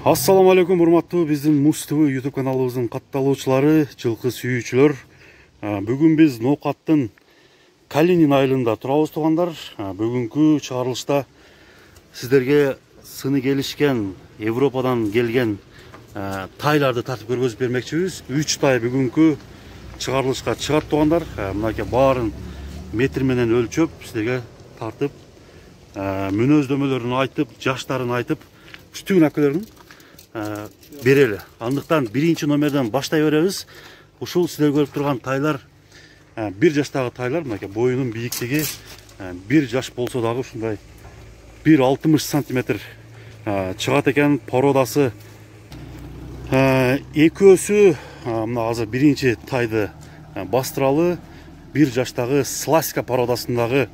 Ассаламу алейкум, урматтуу биздин Муз ТВ YouTube каналыбыздын катталуучулары, жылкы сүйүүчүлөр. Бүгүн биз Ноокаттын Калинин айылында турабыз туугандар. Бүгүнкү чыгарылышта сиздерге сыны келишкен, Европадан келген тайларды тартып көргөзүп бермекчибиз. 3 тай бүгүнкү чыгарылышка чыгат туугандар. Мынакей баарын метр менен өлчөп сиздерге тартып, мүнөздөмөлөрүн айтып, жаштарын айтып, түтүн акыларын берели. Андыктан биринчи номерден баштай беребиз. Ушул сиздер көрүп турган тайлар 1 жаштагы тайлар, мынакей боюнун бийиктиги 1 жаш болсо дагы ушундай 1,60 сантиметр чыгат экен. Породасы экөөсү мына азыр биринчи тайды бастыралы 1 жаштагы Сласька породасындагы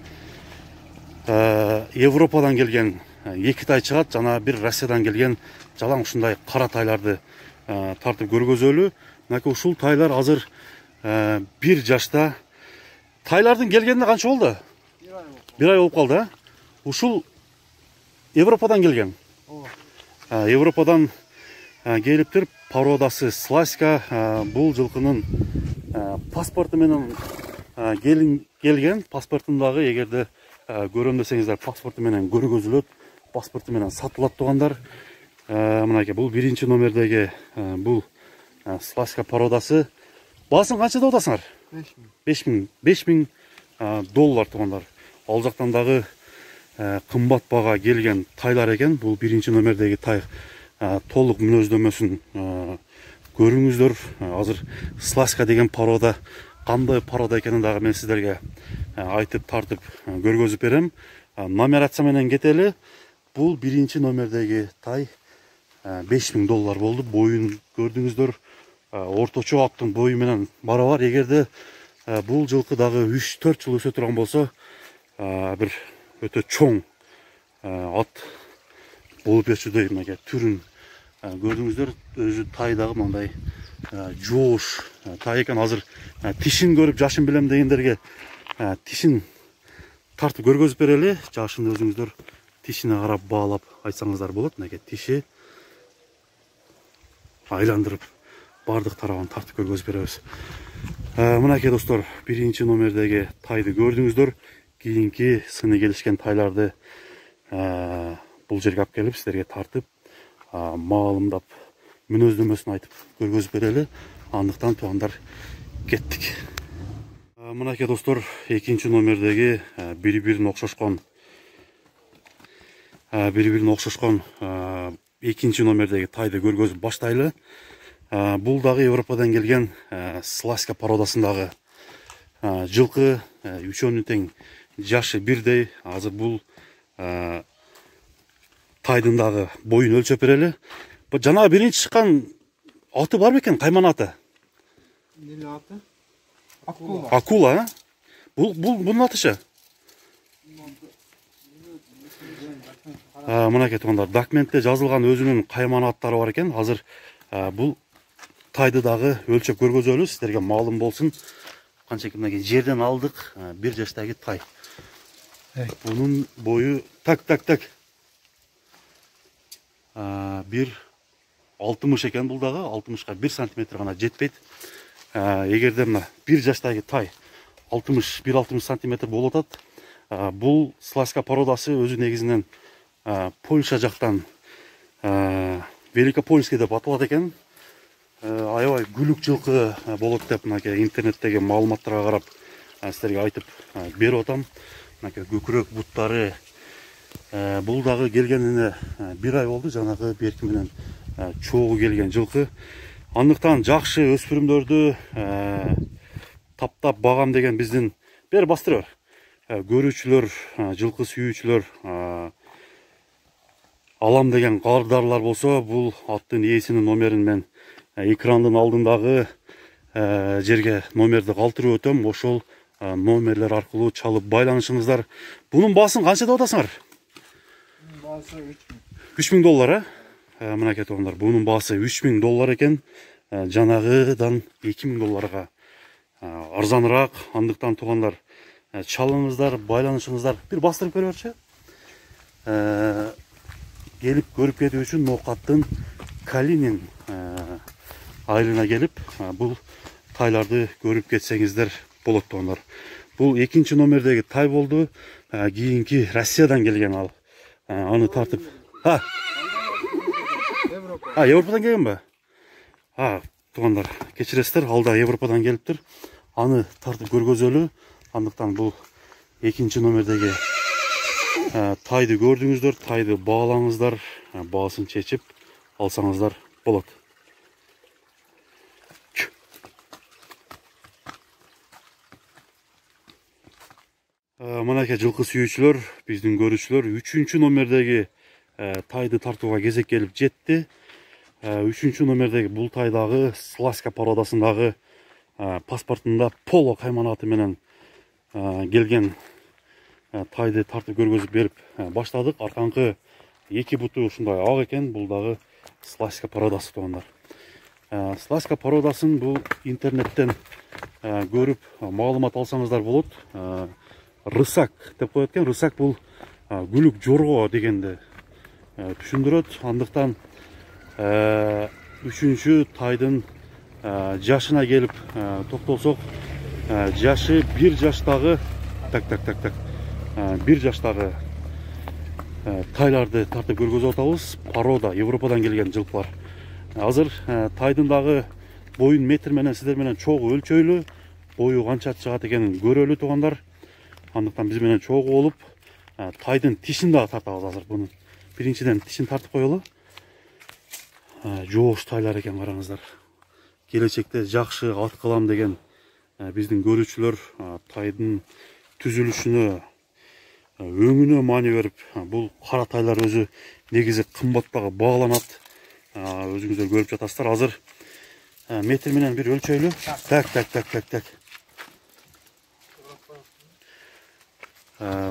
Европадан келген 2 тай чыгат, жана бир Россиядан келген жалаң ушундай кара тайларды тартып көргөзөлү. Мынакей ушул тайлар азыр 1 жашта. Тайлардын келгенине канча болду? 1 ай болуп калды. Ушул Европадан келген. Европадан келиптир. Породасы Сласька. Бул жылкынын паспорту менен келген. Паспортундагы эгерде көрөм десеңиздер, паспорту менен көргөзүлөт, паспорту менен сатылат туугандар. Мынакей бул биринчи номердеги бул Сласька породасы. Баасын канча деп атасыңар? 5000 доллар туугандар. Ал жактан дагы кымбат бага келген тайлар экен. Бул биринчи номердеги тай толук мүнөздөмөсүн көрүңүздөр. Азыр Сласька деген порода кандай порода экенин дагы мен сиздерге айтып тартып көргөзүп берем. Номерация менен кетели. Бул биринчи номердеги тай 5000 доллар болду. Боюн көрдүңүздөр. Орточо аттын бою менен барабар. Эгерде бул жылкы дагы 3-4 жыл өсө турган болсо, бир өтө чоң ат болуп берчүдөй. Мынакей түрүн көрдүңүздөр. Өзү тай дагы мындай жоош тай экен. Азыр тишин көрүп жашын билем дегендерге тишин тартып көргөзүп берели. Жашын өзүңүздөр тишине карап баалап айтсаңыздар болот. Мынакей тиши айландырып бардык тарабын тартып көргөзүп беребиз. Мынакей достор, биринчи номердеги тайды көрдүңүздөр. Кийинки сыны келишкен тайларды бул жерге алып келип сиздерге тартып маалымдап мүнөздөмөсүн айтып көргөзүп берели. Андыктан туугандар кеттик. Мынакей достор, экинчи номердеги бири-бирине окшошкон экинчи номердеги тайды көргөзүп баштайлы. Бул дагы Европадан келген Сласька породасындагы жылкы. Үчөөнүн тең жашы бирдей. Азыр бул тайдын дагы боюн өлчөп берели. Жанагы биринчи чыккан аты бар бекен? Кайман аты? Эмне аты? Акула, Бунун атышы? Мынакей туугандар, документте жазылган өзүнүн кайман аттары бар экен. Азыр бул тайды дагы өлчөп көргөзөлү, сиздерге маалым болсун. Канчеки мынакей жерден алдык 1 жаштагы тай. Бунун бою так. 1,60 экен бул дагы, 60ка 1 сантиметр гана жетпейт. Эгерде мына 1 жаштагы тай 1,60 сантиметр болуп атат. Бул Сласька породасы өзү негизинен Польша жактан Великопольский деп аталат экен. Аябай күлүк жылкы болот деп мынакей интернеттеги маалыматтарга карап сиздерге айтып берип атам. Мынакей көкүрөк буттары. Бул дагы келгенине 1 ай болду. Жанагы берки менен чогуу келген жылкы. Андыктан жакшы өспүрүмдөрдү таптап багам деген биздин бер бастырып көрүүчүлөр, жылкы сүйүүчүлөр алам деген кардарлар болсо, бул аттын ээсинин номерин мен экрандын алдындагы жерге номерди калтырып өтөм. Ошол номерлер аркылуу чалып байланышыңыздар. Бунун баасын канча деп атасыңар? Баасы 3000 доллар. Мынакей туугандар, бунун баасы 3000 доллар экен. Жанагыдан 2000 долларга арзаныраак. Андыктан туугандар, чалыңыздар, байланышыңыздар. Бир бастырып көрүп берчи. Келип көрүп кетүү үчүн Ноокаттын Kalinin айылына келip бұл тайларды көріп кетсеңіздер болады туғандар. Бұл екінші номердегі тай болды. Кейінгі Россиядан келген ал. Аны тартып. Европадан келген ба? Туғандар, кешіресіздер, алда Европадан келіптір. Аны тартып көргөзөлү. Андықтан бұл екінші номердегі тайды көрдіңіздер, тайды бағалаңыздар, бағасын шешіп алсаңыздар болады. Мынакей жылқы сүйүүчүлөр, биздин көрүүчүлөр 3-чү номердеги тайды тартууга кезек келип жетти. 3-чү номердеги бул тайдагы Сласка породасындагы паспортунда Поло кайманаты менен келген тайды тартып көргөзүп берип баштадык. Арканкы эки буту ушундай ак экен, бул дагы Сласка породасы тугандар. Сласка породасын бул интернеттен көрүп маалымат алсаңыздар болот. Рысак деп коет экен. Рысак бул күлүк жорго дегенди түшүндүрөт. Андыктан 3-чү тайдын жашына келип токтолсок, жашы 1 жаштагы 1 жаштагы тайларды тартып көргөзүп атабыз. Порода, Европадан келген жылкылар. Азыр тайдын дагы боюн метр менен сиздер менен чогуу өлчөйлү, бою канча чыгат экенин көрөлү тугандар. Андыктан биз менен чогуу болуп, тайдын тишин дагы тартабыз азыр. Бунун биринчиден тишин тартып коелу. Жоош тайлар экен, караңыздар. Келечекте жакшы ат кылам деген биздин көрүүчүлөр тайдын түзүлүшүнө, өңүнө маани берип, бул кара тайлар өзү негизи кымбатпага бааланат. Өзүңүздөр көрүп жатасыздар. Азыр метр менен бир өлчөйлү.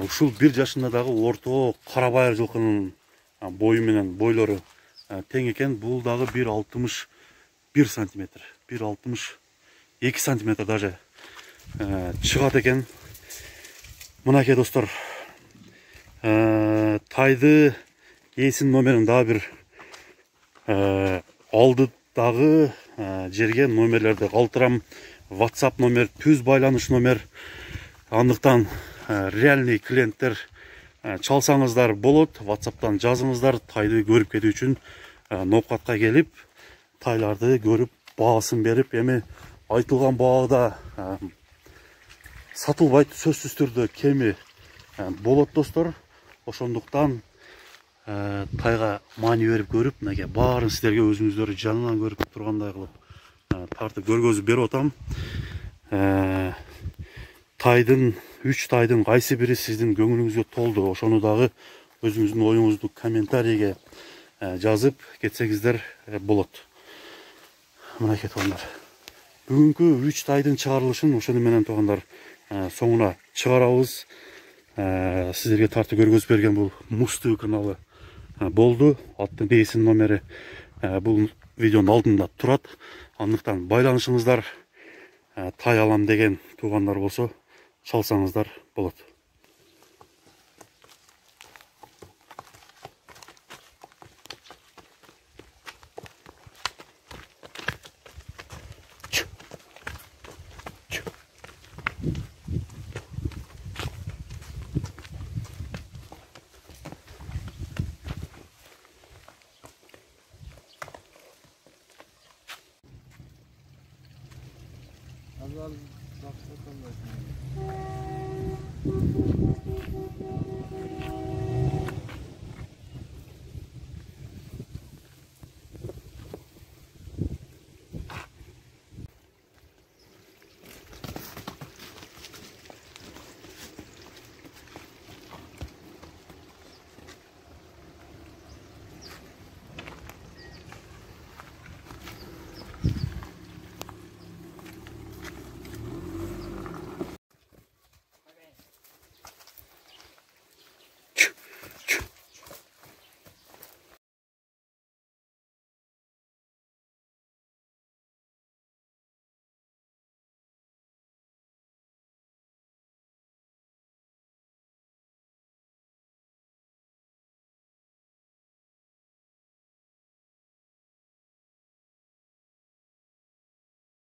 Ушул 1 жашында дагы орто кара байыр жылкынын бою менен бойлору тең экен. Бул дагы 1,61 сантиметр, 1,62 сантиметр даже чыгат экен. Мынакей достор, тайды ээсинин номерин дагы бир алдыдагы жерге номерлерди калтырам. WhatsApp номер, түз байланыш номер. Андыктан реальный клиенттер чалсаңыздар болот. WhatsApp'тан жазыңыздар. Тайды көрүп кетүү үчүн ноокатка келип, тайларды көрүп, баасын берип, эми айтылган баада сатылбайт, сөзсүз түрдө кеми болот достор. Ошондуктан тайга маани берип көрүп, мынакей баарын сиздерге өзүңүздөр жанынан көрүп тургандай кылып тартып көргөзүп берип атам. Тайдын 3 тайдын кайсы бири сиздин көңүлүңүзгө толду, ошону дагы өзүңүздүн оюңузду комментарийге жазып кетсеңиздер болот. Мынакей тугандар, бүгүнкү 3 тайдын чыгарылышын ошону менен тугандар соңуна чыгарабыз. Сиздерге тартып көргөзүп берген бул Муз ТВ каналы болду. Аттын ээсинин номери бул видеонун алдында турат. Андыктан байланышыңыздар, тай алам деген туугандар болсо чалсаңыздар болот.